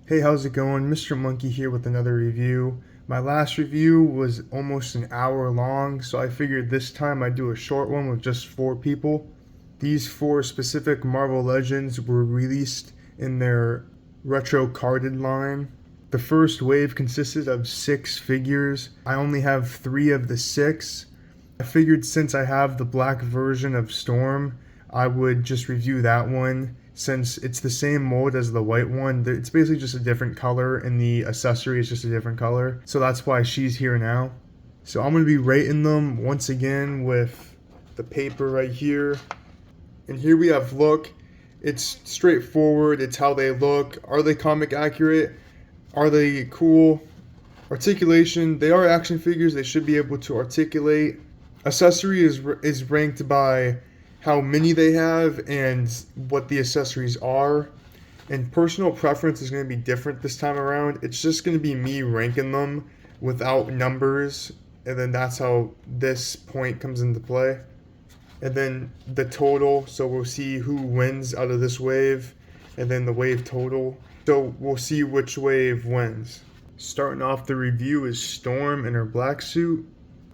Hey, how's it going? Mr. Monkey here with another review. My last review was almost an hour long, so I figured this time I'd do a short one with just 4 people. These 4 specific Marvel Legends were released in their retro carded line. The first wave consisted of 6 figures. I only have 3 of the 6. I figured since I have the black version of Storm, I would just review that one since it's the same mold as the white one. It's basically just a different color and the accessory is just a different color. So that's why she's here now. So I'm going to be rating them once again with the paper right here. And here we have look. It's straightforward. It's how they look. Are they comic accurate? Are they cool? Articulation. They are action figures. They should be able to articulate. Accessory is ranked by how many they have and what the accessories are. And personal preference is going to be different this time around. It's just going to be me ranking them without numbers. And then that's how this point comes into play. And then the total. So we'll see who wins out of this wave. And then the wave total. So we'll see which wave wins. Starting off the review is Storm in her black suit.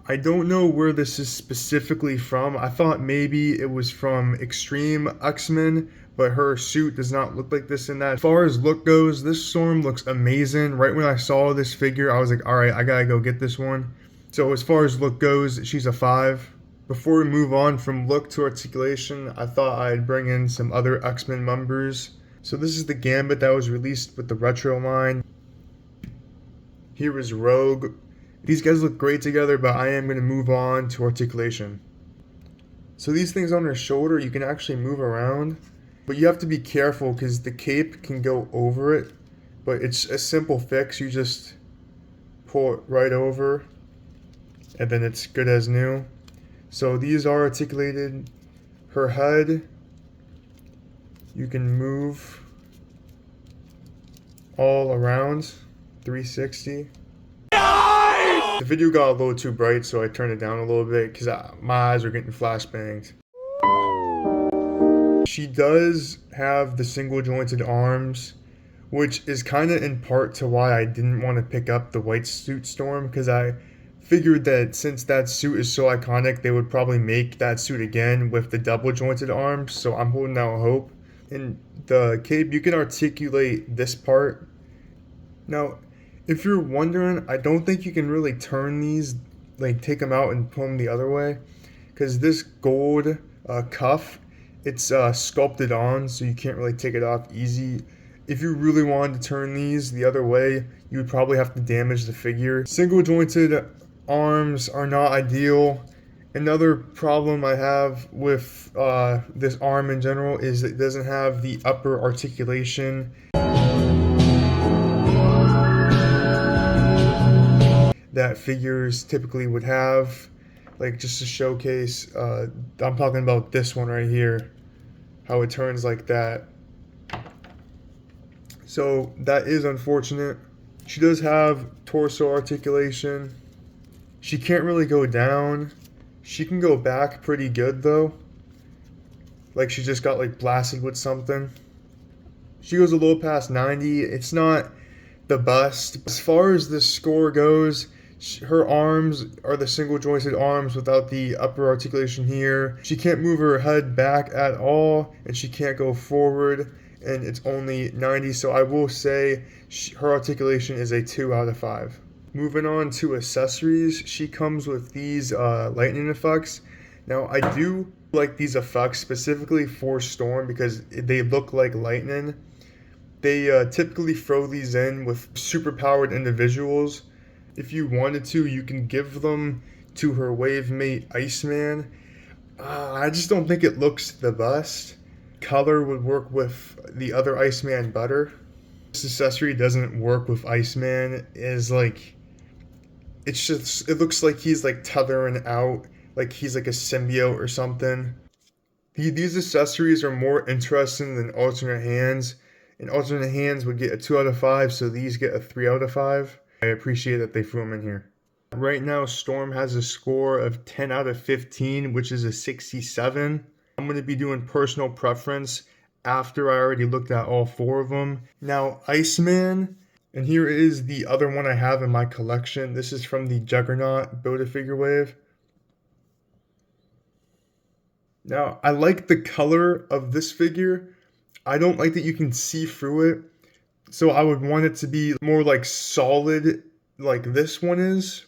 I don't know where this is specifically from. I thought maybe it was from Extreme X-Men, but her suit does not look like this in that. As far as look goes, this Storm looks amazing. Right when I saw this figure, I was like, alright, I gotta go get this one. So as far as look goes, she's a 5. Before we move on from look to articulation, I thought I'd bring in some other X-Men members. So this is the Gambit that was released with the retro line. Here is Rogue. These guys look great together, but I am going to move on to articulation. So these things on her shoulder, you can actually move around, but you have to be careful because the cape can go over it, but it's a simple fix. You just pull it right over, and then it's good as new. So these are articulated. Her head, you can move all around, 360. The video got a little too bright, so I turned it down a little bit because my eyes are getting flashbanged. She does have the single jointed arms, which is kind of in part to why I didn't want to pick up the white suit Storm, because I figured that since that suit is so iconic, they would probably make that suit again with the double jointed arms, so I'm holding out hope. In the cape, you can articulate this part. Now, if you're wondering, I don't think you can really turn these, like take them out and pull them the other way, because this gold cuff, it's sculpted on, so you can't really take it off easy. If you really wanted to turn these the other way, you would probably have to damage the figure. Single jointed arms are not ideal. Another problem I have with this arm in general is it doesn't have the upper articulation that figures typically would have, like just to showcase. I'm talking about this one right here, how it turns like that. So that is unfortunate. She does have torso articulation. She can't really go down. She can go back pretty good though, like she just got like blasted with something. She goes a little past 90. It's not the best. As far as the score goes, her arms are the single jointed arms without the upper articulation here. She can't move her head back at all, and she can't go forward, and it's only 90, so I will say her articulation is a 2 out of 5. Moving on to accessories, she comes with these lightning effects. Now I do like these effects specifically for Storm because they look like lightning. They typically throw these in with superpowered individuals. If you wanted to, you can give them to her wave mate Iceman. I just don't think it looks the best. Color would work with the other Iceman better. This accessory doesn't work with Iceman. It looks like he's like tethering out, like he's like a symbiote or something. These accessories are more interesting than alternate hands. And alternate hands would get a 2 out of 5, so these get a 3 out of 5. I appreciate that they threw them in here. Right now, Storm has a score of 10 out of 15, which is a 67. I'm going to be doing personal preference. after I already looked at all 4 of them. Now, Iceman, and here is the other one I have in my collection. This is from the Juggernaut Build-A-Figure wave. Now, I like the color of this figure. I don't like that you can see through it. So I would want it to be more like solid like this one is,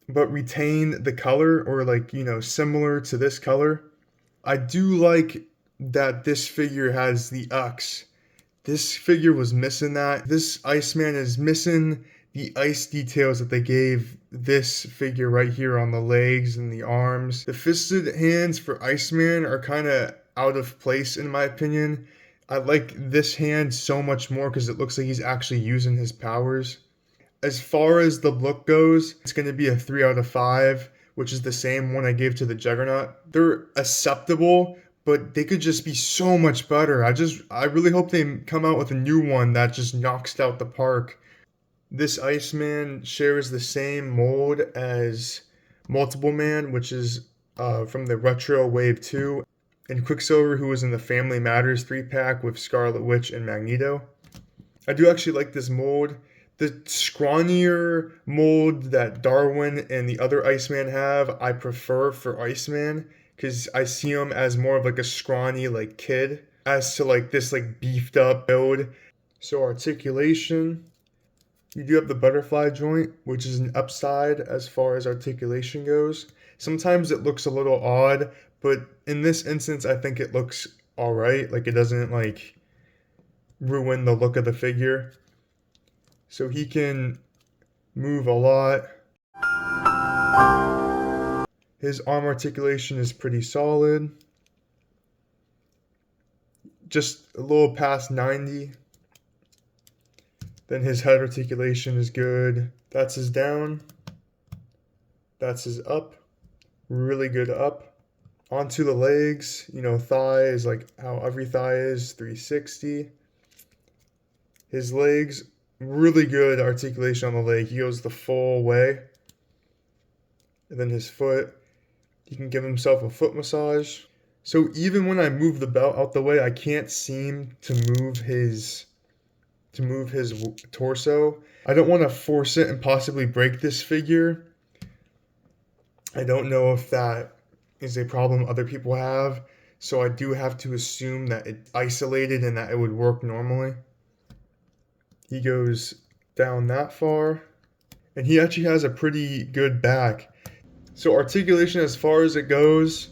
but retain the color, or like, you know, similar to this color. I do like that this figure has the Ux. This figure was missing that. This Iceman is missing the ice details that they gave this figure right here on the legs and the arms. The fisted hands for Iceman are kind of out of place in my opinion. I like this hand so much more because it looks like he's actually using his powers. As far as the look goes, it's going to be a 3 out of 5, which is the same one I gave to the Juggernaut. They're acceptable, but they could just be so much better. I really hope they come out with a new one that just knocks it out the park. This Iceman shares the same mold as Multiple Man, which is from the Retro Wave 2, and Quicksilver, who was in the Family Matters 3-pack with Scarlet Witch and Magneto. I do actually like this mold. The scrawnier mold that Darwin and the other Iceman have, I prefer for Iceman, because I see him as more of like a scrawny like kid, as to like this like beefed up build. So articulation, you do have the butterfly joint, which is an upside as far as articulation goes. Sometimes it looks a little odd, but in this instance, I think it looks alright. Like, it doesn't like ruin the look of the figure. So he can move a lot. His arm articulation is pretty solid. Just a little past 90. Then his head articulation is good. That's his down. That's his up. Really good up. Onto the legs. You know, thigh is like how every thigh is, 360. His legs, really good articulation on the leg. He goes the full way. And then his foot, he can give himself a foot massage. So even when I move the belt out the way, I can't seem to move his torso. I don't want to force it and possibly break this figure. I don't know if that is a problem other people have, so I do have to assume that it's isolated and that it would work normally. He goes down that far, and he actually has a pretty good back. So articulation as far as it goes,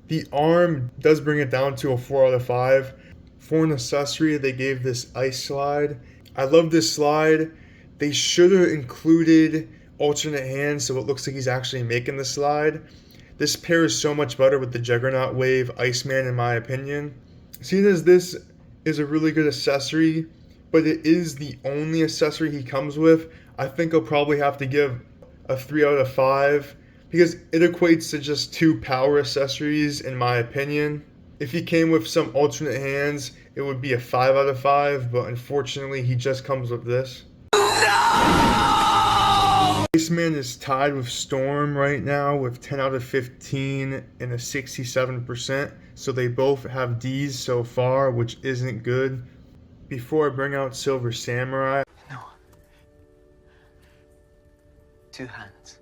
the arm does bring it down to a 4 out of 5. For an accessory, they gave this ice slide. I love this slide. They should have included alternate hands so it looks like he's actually making the slide. This pairs so much better with the Juggernaut Wave Iceman in my opinion. Seeing as this is a really good accessory, but it is the only accessory he comes with, I think I'll probably have to give a 3 out of 5 because it equates to just 2 power accessories in my opinion. If he came with some alternate hands, it would be a 5 out of 5, but unfortunately he just comes with this. No! Iceman is tied with Storm right now with 10 out of 15 and a 67%, so they both have D's so far, which isn't good. Before I bring out Silver Samurai... No. 2 hands.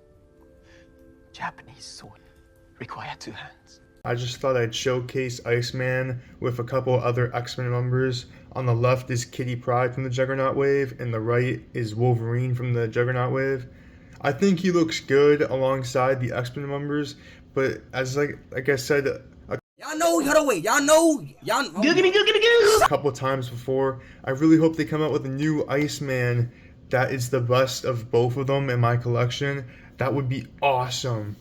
Japanese sword require 2 hands. I just thought I'd showcase Iceman with a couple other X-Men members. On the left is Kitty Pryde from the Juggernaut Wave, and the right is Wolverine from the Juggernaut Wave. I think he looks good alongside the X-Men members, but as like I said y'all know, hold on, wait, y'all know, a couple times before, I really hope they come out with a new Iceman that is the best of both of them in my collection. That would be awesome.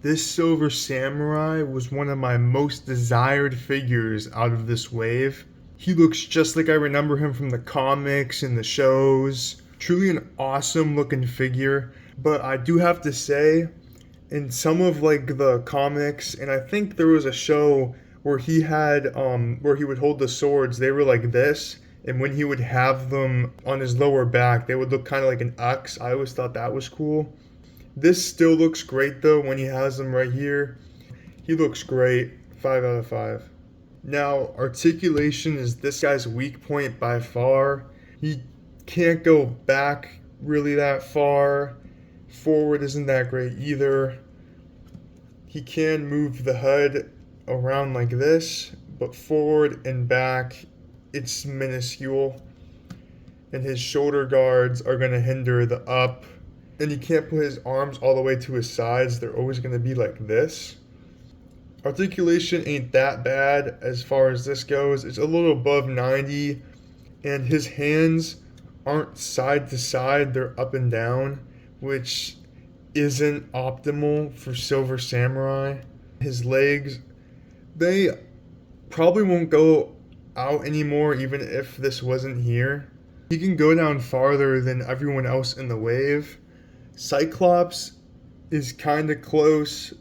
This Silver Samurai was one of my most desired figures out of this wave. He looks just like I remember him from the comics and the shows. Truly an awesome looking figure. But I do have to say, in some of like the comics, and I think there was a show where he had, where he would hold the swords, they were like this. And when he would have them on his lower back, they would look kind of like an X. I always thought that was cool. This still looks great though when he has them right here. He looks great. 5 out of 5. Now, articulation is this guy's weak point by far. He can't go back really that far. Forward isn't that great either. He can move the head around like this, but forward and back, it's minuscule. And his shoulder guards are going to hinder the up. And he can't put his arms all the way to his sides. They're always going to be like this. Articulation ain't that bad as far as this goes. It's a little above 90. And his hands aren't side to side. They're up and down, which isn't optimal for Silver Samurai. His legs, they probably won't go out anymore even if this wasn't here. He can go down farther than everyone else in the wave. Cyclops is kind of close,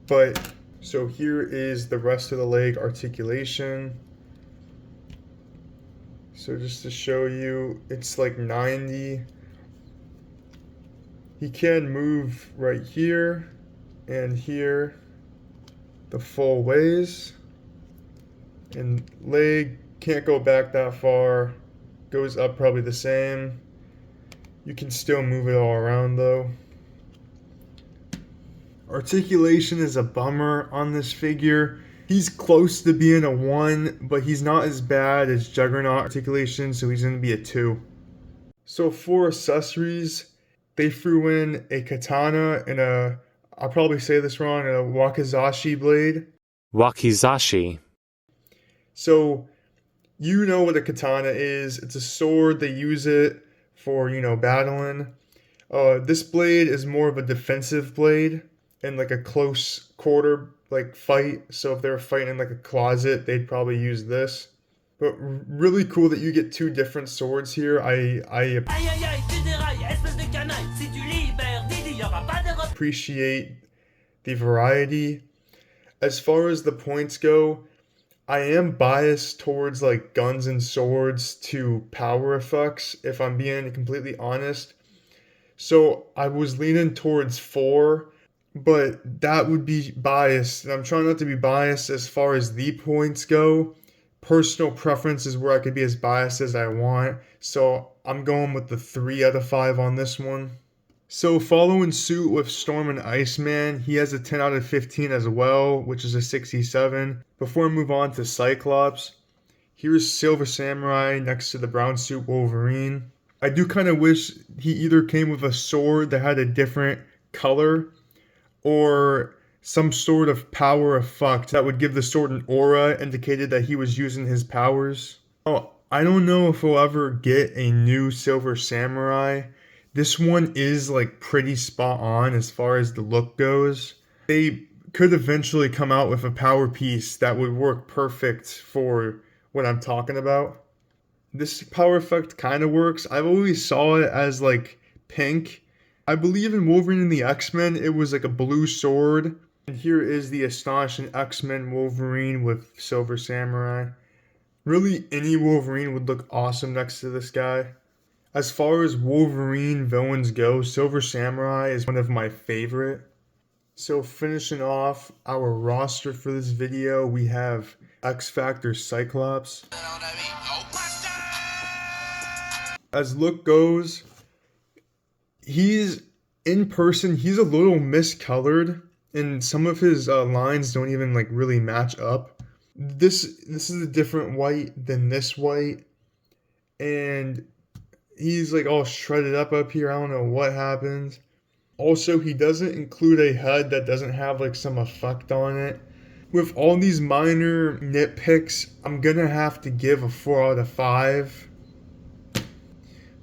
but so here is the rest of the leg articulation. So just to show you, it's like 90. He can move right here and here the full ways. And leg can't go back that far. Goes up probably the same. You can still move it all around though. Articulation is a bummer on this figure. He's close to being a 1, but he's not as bad as Juggernaut articulation, so he's going to be a 2. So for accessories, they threw in a katana and I'll probably say this wrong, a wakizashi blade. Wakizashi. So you know what a katana is. It's a sword. They use it for, battling. This blade is more of a defensive blade in like a close quarter fight. So if they were fighting in like a closet, they'd probably use this. But really cool that you get 2 different swords here. I appreciate the variety. As far as the points go, I am biased towards like guns and swords to power effects, if I'm being completely honest. So I was leaning towards 4, but that would be biased. And I'm trying not to be biased as far as the points go. Personal preference is where I could be as biased as I want. So I'm going with the 3 out of 5 on this one. So following suit with Storm and Iceman, he has a 10 out of 15 as well, which is a 67. Before I move on to Cyclops, here's Silver Samurai next to the brown suit Wolverine. I do kind of wish he either came with a sword that had a different color or some sort of power effect that would give the sword an aura, indicated that he was using his powers. Oh, I don't know if we'll ever get a new Silver Samurai. This one is like pretty spot on as far as the look goes. They could eventually come out with a power piece that would work perfect for what I'm talking about. This power effect kind of works. I've always saw it as like pink. I believe in Wolverine and the X-Men, it was like a blue sword. And here is the Astonishing X-Men Wolverine with Silver Samurai. Really, any Wolverine would look awesome next to this guy. As far as Wolverine villains go, Silver Samurai is one of my favorite. So finishing off our roster for this video, we have X-Factor Cyclops. As look goes, he's in person, he's a little miscolored, and some of his lines don't even like really match up. This is a different white than this white, and he's like all shredded up here. I don't know what happens. Also, he doesn't include a HUD that doesn't have like some effect on it. With all these minor nitpicks, I'm gonna have to give a 4 out of 5.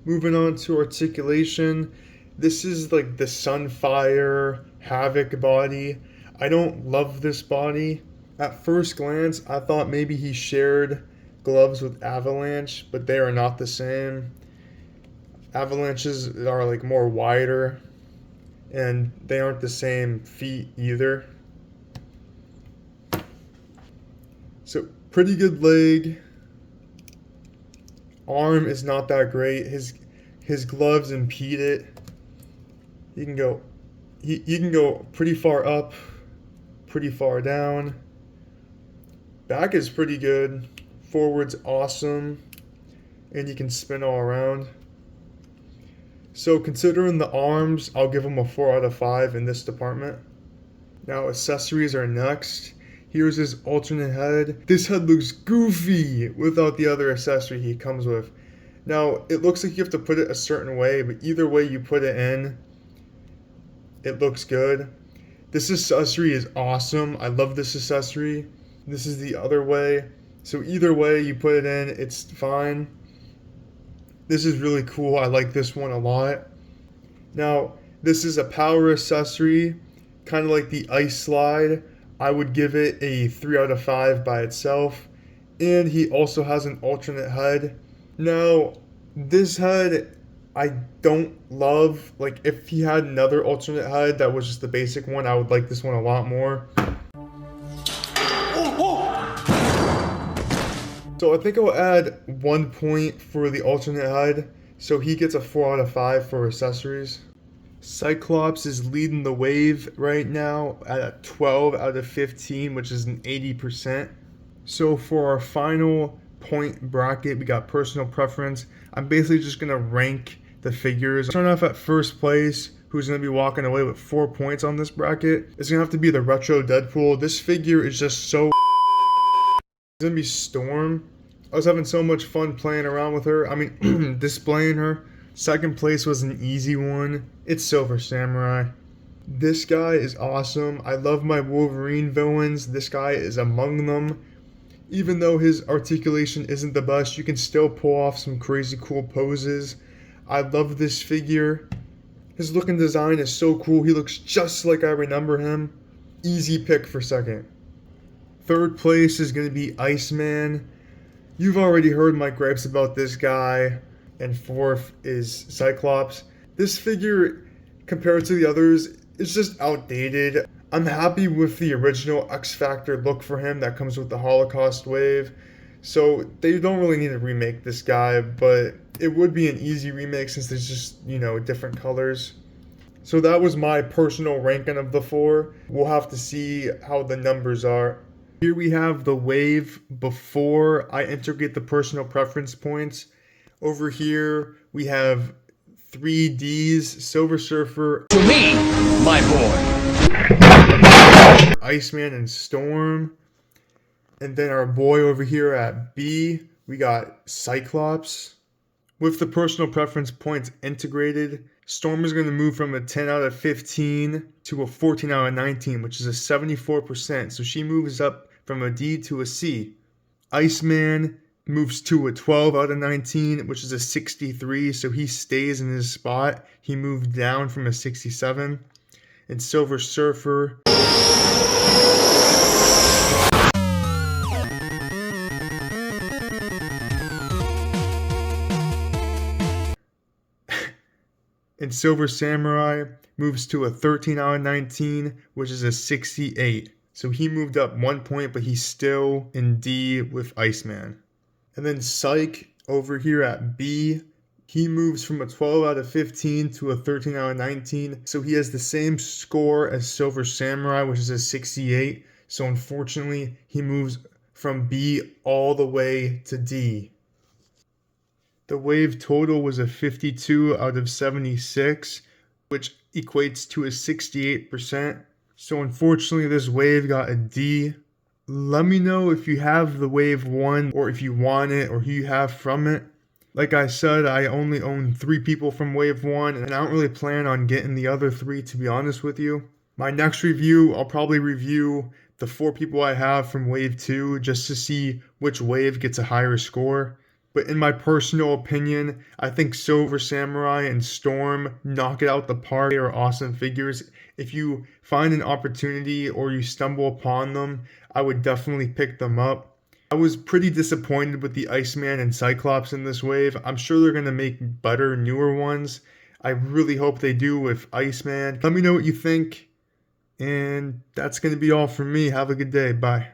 Moving on to articulation. This is like the Sunfire Havoc body. I don't love this body. At first glance, I thought maybe he shared gloves with Avalanche, but they are not the same. Avalanches are like more wider, and they aren't the same feet either. So pretty good leg. Arm is not that great. His gloves impede it. He can go pretty far up, pretty far down. Back is pretty good. Forward's awesome. And you can spin all around. So considering the arms, I'll give them a 4 out of 5 in this department. Now accessories are next. Here's his alternate head. This head looks goofy without the other accessory he comes with. Now, it looks like you have to put it a certain way, but either way you put it in, it looks good. This accessory is awesome. I love this accessory. This is the other way. So either way you put it in, it's fine. This is really cool. I like this one a lot. Now, this is a power accessory, kind of like the ice slide. I would give it a 3 out of 5 by itself. And he also has an alternate head. Now, this head I don't love. Like, if he had another alternate head that was just the basic one, I would like this one a lot more. So I think I'll add 1 point for the alternate head. So he gets a 4 out of 5 for accessories. Cyclops is leading the wave right now at a 12 out of 15, which is an 80%. So for our final point bracket, we got personal preference. I'm basically just going to rank the figures. Starting off at first place, who's going to be walking away with 4 points on this bracket, it's going to have to be the Retro Deadpool. This figure is just so... It's going to be Storm. I was having so much fun playing around with her. I mean, displaying her. Second place was an easy one. It's Silver Samurai. This guy is awesome. I love my Wolverine villains. This guy is among them. Even though his articulation isn't the best, you can still pull off some crazy cool poses. I love this figure. His look and design is so cool. He looks just like I remember him. Easy pick for second. Third place is going to be Iceman. You've already heard my gripes about this guy. And fourth is Cyclops. This figure, compared to the others, is just outdated. I'm happy with the original X-Factor look for him that comes with the Holocaust wave. So they don't really need to remake this guy, but it would be an easy remake since there's just, you know, different colors. So that was my personal ranking of the 4. We'll have to see how the numbers are. Here we have the wave before I integrate the personal preference points. Over here we have 3Ds, Silver Surfer, To me, my boy. Iceman and Storm. And then our boy over here at B, we got Cyclops. With the personal preference points integrated, Storm is going to move from a 10 out of 15 to a 14 out of 19, which is a 74%. So she moves up from a D to a C. Iceman moves to a 12 out of 19, which is a 63. So he stays in his spot. He moved down from a 67. And Silver Surfer and Silver Samurai moves to a 13 out of 19, which is a 68. So he moved up 1 point, but he's still in D with Iceman. And then Psych over here at B, he moves from a 12 out of 15 to a 13 out of 19. So he has the same score as Silver Samurai, which is a 68. So unfortunately, he moves from B all the way to D. The wave total was a 52 out of 76, which equates to a 68%. So unfortunately, this wave got a D. Let me know if you have the wave 1 or if you want it or who you have from it. Like I said, I only own 3 people from wave 1 and I don't really plan on getting the other 3, to be honest with you. My next review, I'll probably review the 4 people I have from wave 2 just to see which wave gets a higher score. But in my personal opinion, I think Silver Samurai and Storm knock it out the park. They are awesome figures. If you find an opportunity or you stumble upon them, I would definitely pick them up. I was pretty disappointed with the Iceman and Cyclops in this wave. I'm sure they're going to make better, newer ones. I really hope they do with Iceman. Let me know what you think. And that's going to be all from me. Have a good day. Bye.